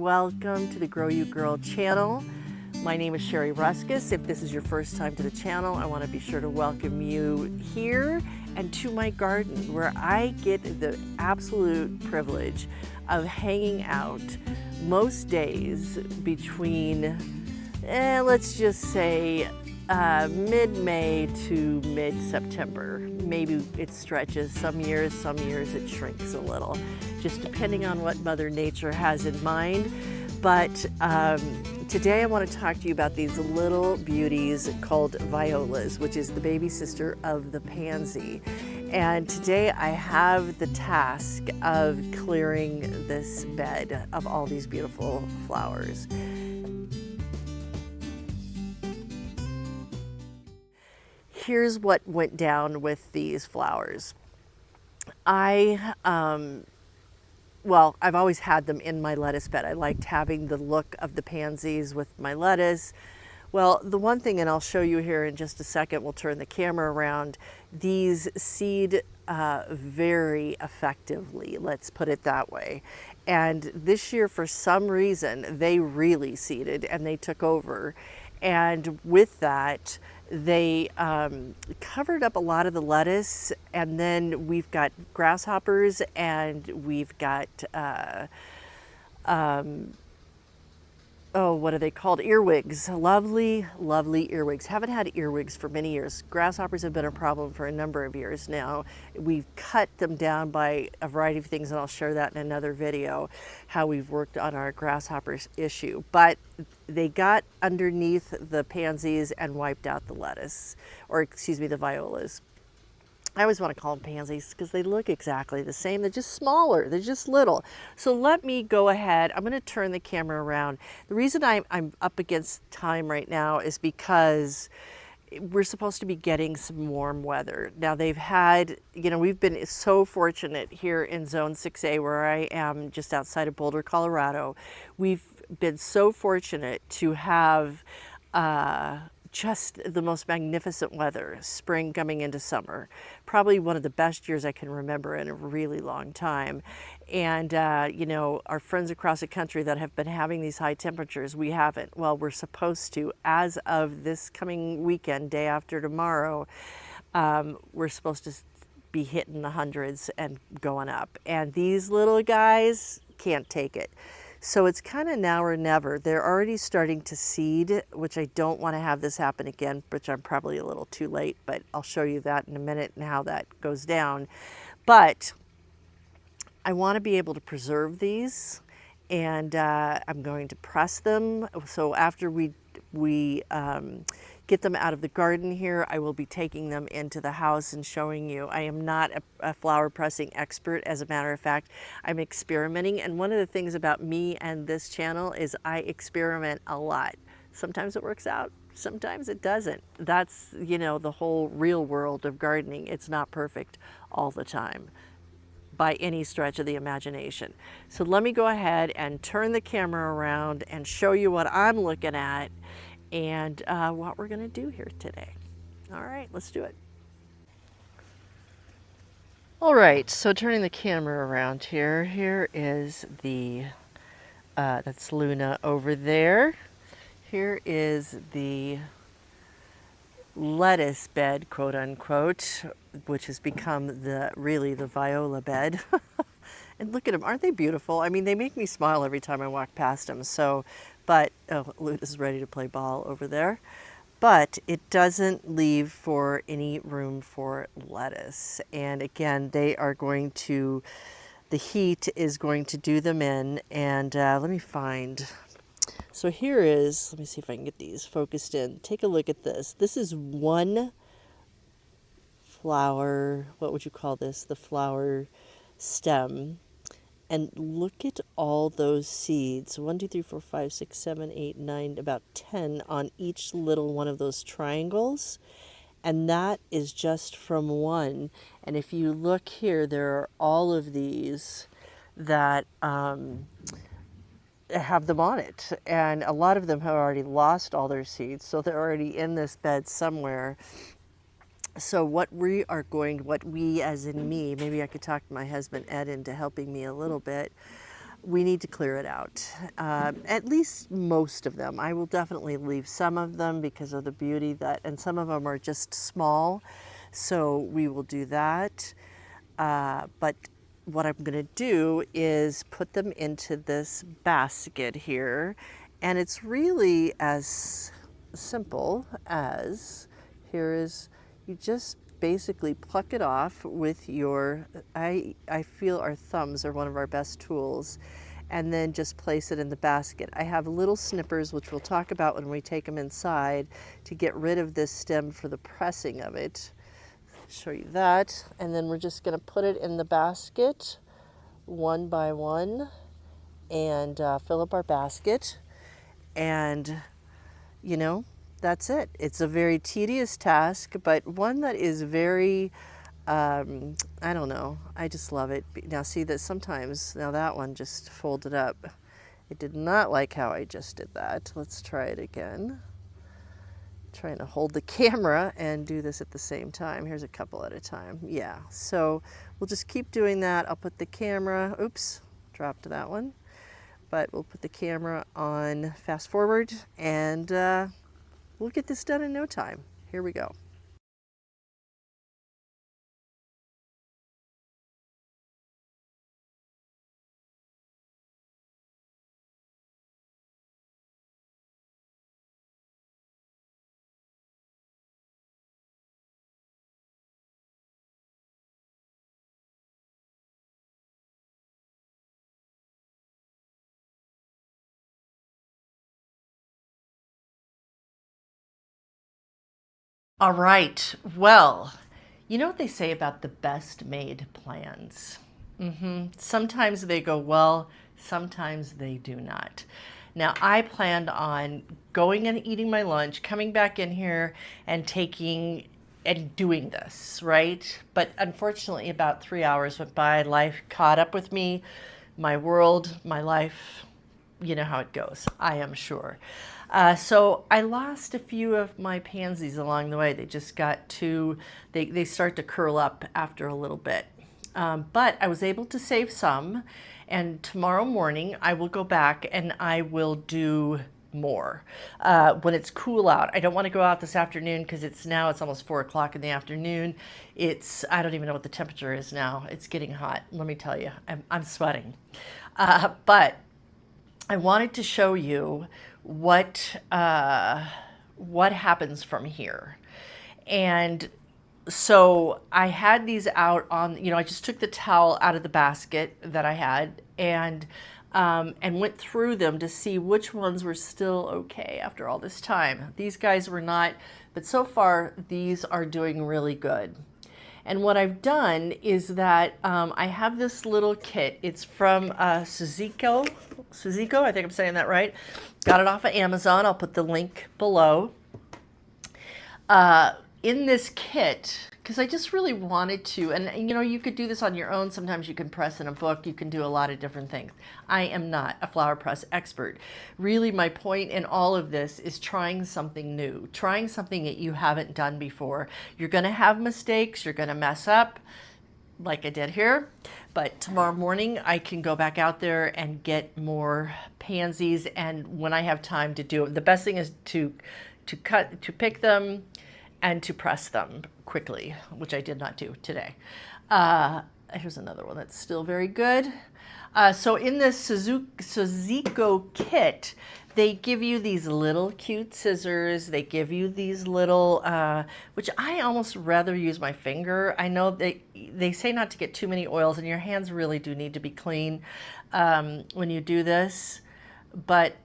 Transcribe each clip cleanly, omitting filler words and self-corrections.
welcome to the Grow You Girl channel. My name is Sherry Ruskus. If this is your first time to the channel, I want to be sure to welcome you here and to my garden, where I get the absolute privilege of hanging out most days between, let's just say, mid-May to mid-September. Maybe it stretches some years it shrinks a little, just depending on what Mother Nature has in mind. But today I want to talk to you about these little beauties called violas, which is the baby sister of the pansy. And today I have the task of clearing this bed of all these beautiful flowers. Here's what went down with these flowers. I've always had them in my lettuce bed. I liked having the look of the pansies with my lettuce. Well, the one thing, and I'll show you here in just a second, we'll turn the camera around, these seed very effectively, let's put it that way. And this year, for some reason, they really seeded and they took over. And with that, they covered up a lot of the lettuce, and then we've got grasshoppers and we've got, what are they called? Earwigs. Lovely, lovely earwigs. Haven't had earwigs for many years. Grasshoppers have been a problem for a number of years now. We've cut them down by a variety of things, and I'll share that in another video, how we've worked on our grasshoppers issue. But they got underneath the pansies and wiped out the lettuce, or excuse me, the violas. I always want to call them pansies because they look exactly the same. They're just smaller. They're just little. So let me go ahead. I'm going to turn the camera around. The reason I'm up against time right now is because we're supposed to be getting some warm weather. Now they've had, we've been so fortunate here in Zone 6A, where I am just outside of Boulder, Colorado. We've been so fortunate to have just the most magnificent weather, spring coming into summer. Probably one of the best years I can remember in a really long time. And, our friends across the country that have been having these high temperatures, we haven't. Well, we're supposed to. As of this coming weekend, day after tomorrow, we're supposed to be hitting the hundreds and going up. And these little guys can't take it. So it's kind of now or never. They're already starting to seed, which I don't want to have this happen again, which I'm probably a little too late, but I'll show you that in a minute and how that goes down. But I want to be able to preserve these, and I'm going to press them. So after we get them out of the garden here, I will be taking them into the house and showing you. I am not a flower pressing expert. As a matter of fact, I'm experimenting. And one of the things about me and this channel is I experiment a lot. Sometimes it works out, sometimes it doesn't. That's, the whole real world of gardening. It's not perfect all the time by any stretch of the imagination. So let me go ahead and turn the camera around and show you what I'm looking at and what we're going to do here today. All right, let's do it. All right, so turning the camera around here is the, that's Luna over there. Here is the lettuce bed, quote unquote, which has become really the viola bed. And look at them, aren't they beautiful? I mean, they make me smile every time I walk past them. So, but, Luna's ready to play ball over there. But it doesn't leave for any room for lettuce. And again, they are going to, the heat is going to do them in. And let me find, so here is, let me see if I can get these focused in. Take a look at this. This is one flower, what would you call this? The flower stem. And look at all those seeds. 1, 2, 3, 4, 5, 6, 7, 8, 9, about 10 on each little one of those triangles. And that is just from one. And if you look here, there are all of these that have them on it. And a lot of them have already lost all their seeds. So they're already in this bed somewhere. So what we as in me, maybe I could talk my husband Ed into helping me a little bit. we need to clear it out. At least most of them. I will definitely leave some of them because of the beauty that, and some of them are just small, so we will do that. But what I'm going to do is put them into this basket here, and it's really as simple as, here is, you just basically pluck it off with your, I feel our thumbs are one of our best tools, and then just place it in the basket. I have little snippers, which we'll talk about when we take them inside, to get rid of this stem for the pressing of it. Show you that, and then we're just going to put it in the basket one by one and fill up our basket, and you know, that's it. It's a very tedious task, but one that is very, I don't know, I just love it. Now see that sometimes, now that one just folded up. It did not like how I just did that. Let's try it again. Trying to hold the camera and do this at the same time. Here's a couple at a time. Yeah, so we'll just keep doing that. I'll put the camera, oops, dropped that one. But we'll put the camera on fast forward, and we'll get this done in no time. Here we go. All right. Well, you know what they say about the best made plans? Sometimes they go well, sometimes they do not. Now, I planned on going and eating my lunch, coming back in here and taking and doing this, right? But unfortunately, about 3 hours went by. Life caught up with me, my world, my life. You know how it goes, I am sure. So I lost a few of my pansies along the way. They just got too, they start to curl up after a little bit. But I was able to save some, and tomorrow morning I will go back and I will do more when it's cool out. I don't want to go out this afternoon because it's almost 4 o'clock in the afternoon. I don't even know what the temperature is now. It's getting hot, let me tell you. I'm sweating. But I wanted to show you what happens from here. And so I had these out on, I just took the towel out of the basket that I had, and went through them to see which ones were still okay after all this time. These guys were not, but so far these are doing really good. And what I've done is that I have this little kit. It's from Suzico, I think I'm saying that right. Got it off of Amazon. I'll put the link below. In this kit, because I just really wanted to, and you could do this on your own. Sometimes you can press in a book. You can do a lot of different things. I am not a flower press expert. Really, my point in all of this is trying something new, trying something that you haven't done before. You're going to have mistakes. You're going to mess up like I did here. But tomorrow morning, I can go back out there and get more pansies. And when I have time to do it, the best thing is to pick them and to press them quickly, which I did not do today. Here's another one that's still very good. So in this Suzico kit, they give you these little cute scissors. They give you these little, which I almost rather use my finger. I know they say not to get too many oils, and your hands really do need to be clean when you do this. But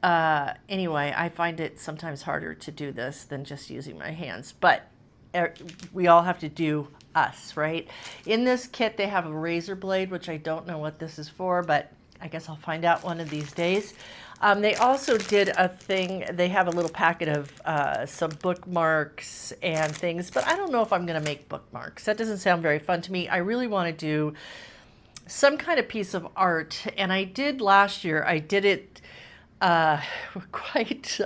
anyway, I find it sometimes harder to do this than just using my hands. But we all have to do us, right? In this kit, they have a razor blade, which I don't know what this is for, but I guess I'll find out one of these days. They also did a thing. They have a little packet of some bookmarks and things, but I don't know if I'm going to make bookmarks. That doesn't sound very fun to me. I really want to do some kind of piece of art, and I did last year. I did it quite,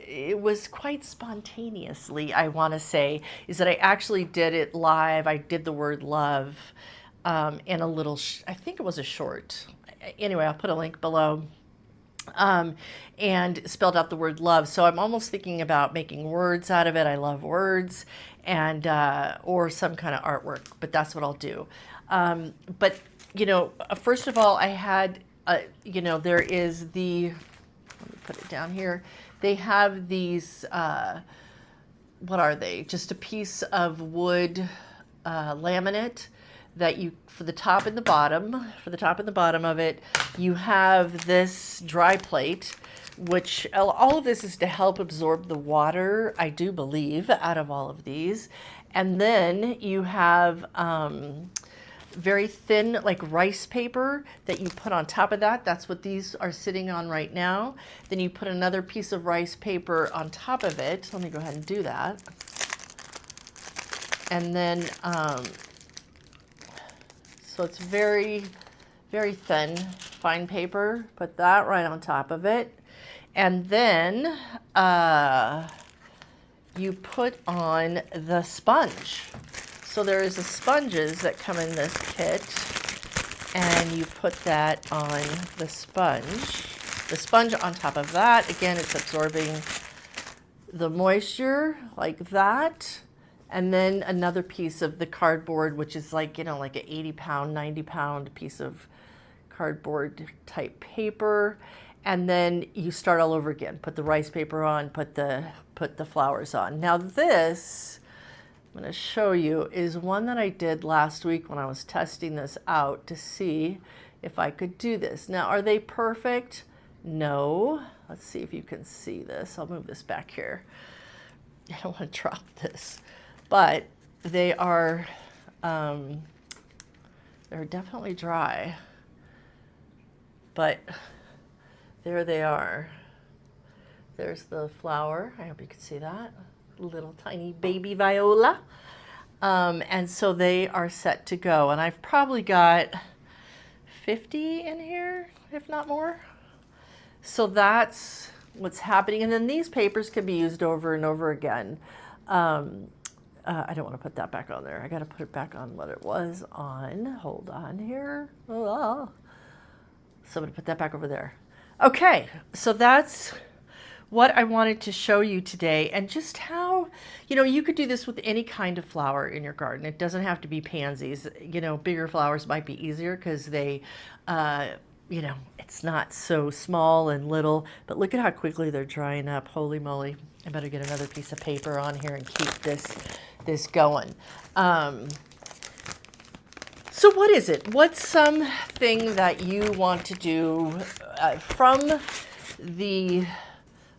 it was quite spontaneously, I want to say, is that I actually did it live. I did the word love in a little, I think it was a short. Anyway, I'll put a link below. Um, and spelled out the word love. So I'm almost thinking about making words out of it. I love words, and or some kind of artwork, but that's what I'll do. But first of all, I had, there is let me put it down here. They have these, what are they? Just a piece of wood laminate that you, for the top and the bottom of it, you have this dry plate, which all of this is to help absorb the water, I do believe, out of all of these. And then you have very thin, like rice paper that you put on top of that. That's what these are sitting on right now. Then you put another piece of rice paper on top of it. Let me go ahead and do that. And then, so it's very, very thin, fine paper. Put that right on top of it. And then you put on the sponge. So there is the sponges that come in this kit, and you put that on the sponge. The sponge on top of that, again, it's absorbing the moisture like that. And then another piece of the cardboard, which is like, like an 80-pound, 90-pound piece of cardboard type paper. And then you start all over again. Put the rice paper on, put the flowers on. Now this, I'm going to show you, is one that I did last week when I was testing this out to see if I could do this. Now, are they perfect? No. Let's see if you can see this. I'll move this back here. I don't want to drop this. But they are, they're definitely dry. But there they are. There's the flower. I hope you can see that. Little tiny baby viola. And so they are set to go. And I've probably got 50 in here, if not more. So that's what's happening. And then these papers can be used over and over again. I don't want to put that back on there. I got to put it back on what it was on. Hold on here. Oh. So I'm going to put that back over there. Okay, so that's what I wanted to show you today, and just how, you could do this with any kind of flower in your garden. It doesn't have to be pansies. Bigger flowers might be easier because they, it's not so small and little, but look at how quickly they're drying up. Holy moly. I better get another piece of paper on here and keep this going. So what is it? What's something that you want to do from the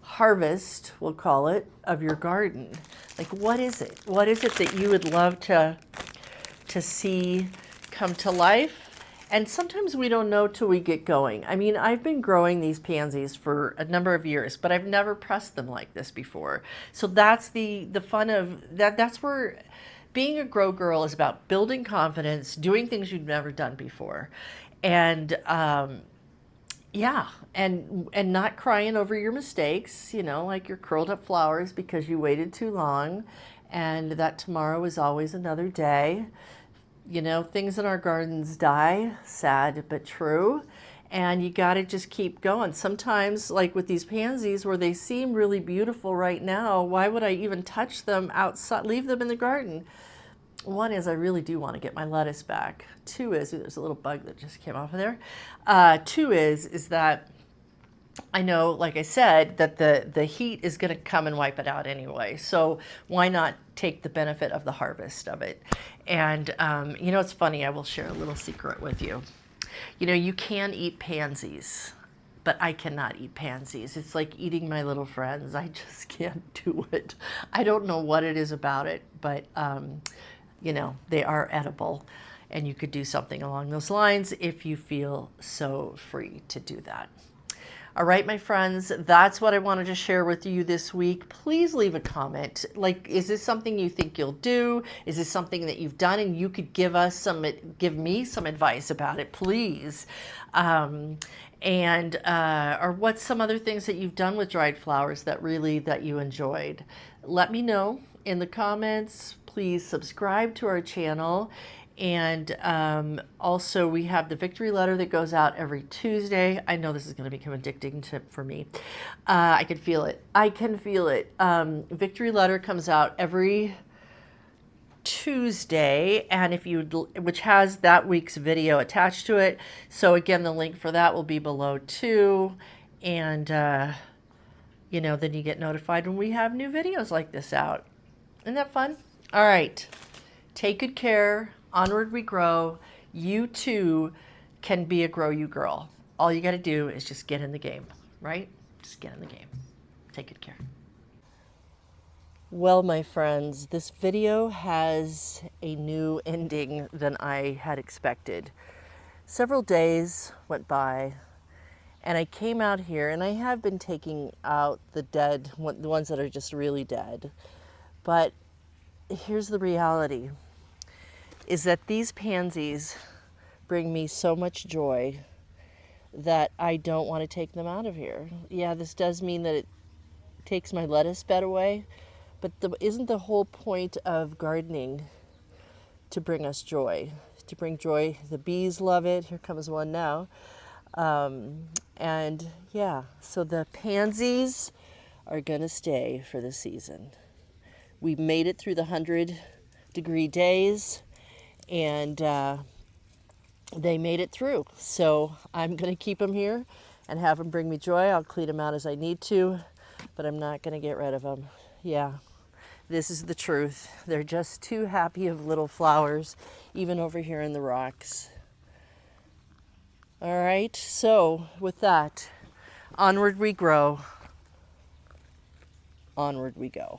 harvest, we'll call it, of your garden? Like, what is it? What is it that you would love to see come to life? And sometimes we don't know till we get going. I mean, I've been growing these pansies for a number of years, but I've never pressed them like this before. So that's the fun of that. That's where being a grow girl is about: building confidence, doing things you've never done before. And yeah, and not crying over your mistakes, like your curled up flowers because you waited too long, and that tomorrow is always another day. Things in our gardens die, sad but true, and you got to just keep going. Sometimes, like with these pansies, where they seem really beautiful right now, why would I even touch them outside, leave them in the garden? One is I really do want to get my lettuce back. Two is, there's a little bug that just came off of there. Two is that I know, like I said, that the heat is going to come and wipe it out anyway. So why not take the benefit of the harvest of it? And, it's funny. I will share a little secret with you. You can eat pansies, but I cannot eat pansies. It's like eating my little friends. I just can't do it. I don't know what it is about it, but, they are edible. And you could do something along those lines if you feel so free to do that. All right, my friends, that's what I wanted to share with you this week. Please leave a comment. Like, is this something you think you'll do? Is this something that you've done and you could give me some advice about it, please? Or what's some other things that you've done with dried flowers that you enjoyed? Let me know in the comments. Please subscribe to our channel. And also we have the victory letter that goes out every Tuesday. I know this is going to become addicting for me. I can feel it. I can feel it. Victory letter comes out every Tuesday, and if you, which has that week's video attached to it. So again, the link for that will be below too. And you know, then you get notified when we have new videos like this out. Isn't that fun? All right. Take good care. Onward we grow. You too can be a grow you girl. All you got to do is just get in the game, right? Just get in the game. Take good care. Well, my friends, this video has a new ending than I had expected. Several days went by, and I came out here, and I have been taking out the dead, the ones that are just really dead. But here's the reality, is that these pansies bring me so much joy that I don't want to take them out of here. Yeah, this does mean that it takes my lettuce bed away, but isn't the whole point of gardening to bring us joy? To bring joy. The bees love it. Here comes one now. And yeah, so the pansies are going to stay for the season. We made it through the 100-degree days, and they made it through. So I'm going to keep them here and have them bring me joy. I'll clean them out as I need to, but I'm not going to get rid of them. Yeah, this is the truth. They're just too happy of little flowers, even over here in the rocks. All right, so with that, onward we grow, onward we go.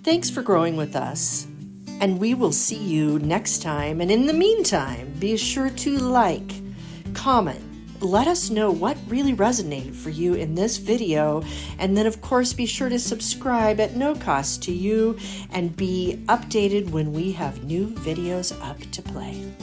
Thanks for growing with us, and we will see you next time. And in the meantime, be sure to like, comment, let us know what really resonated for you in this video, and then of course be sure to subscribe at no cost to you and be updated when we have new videos up to play.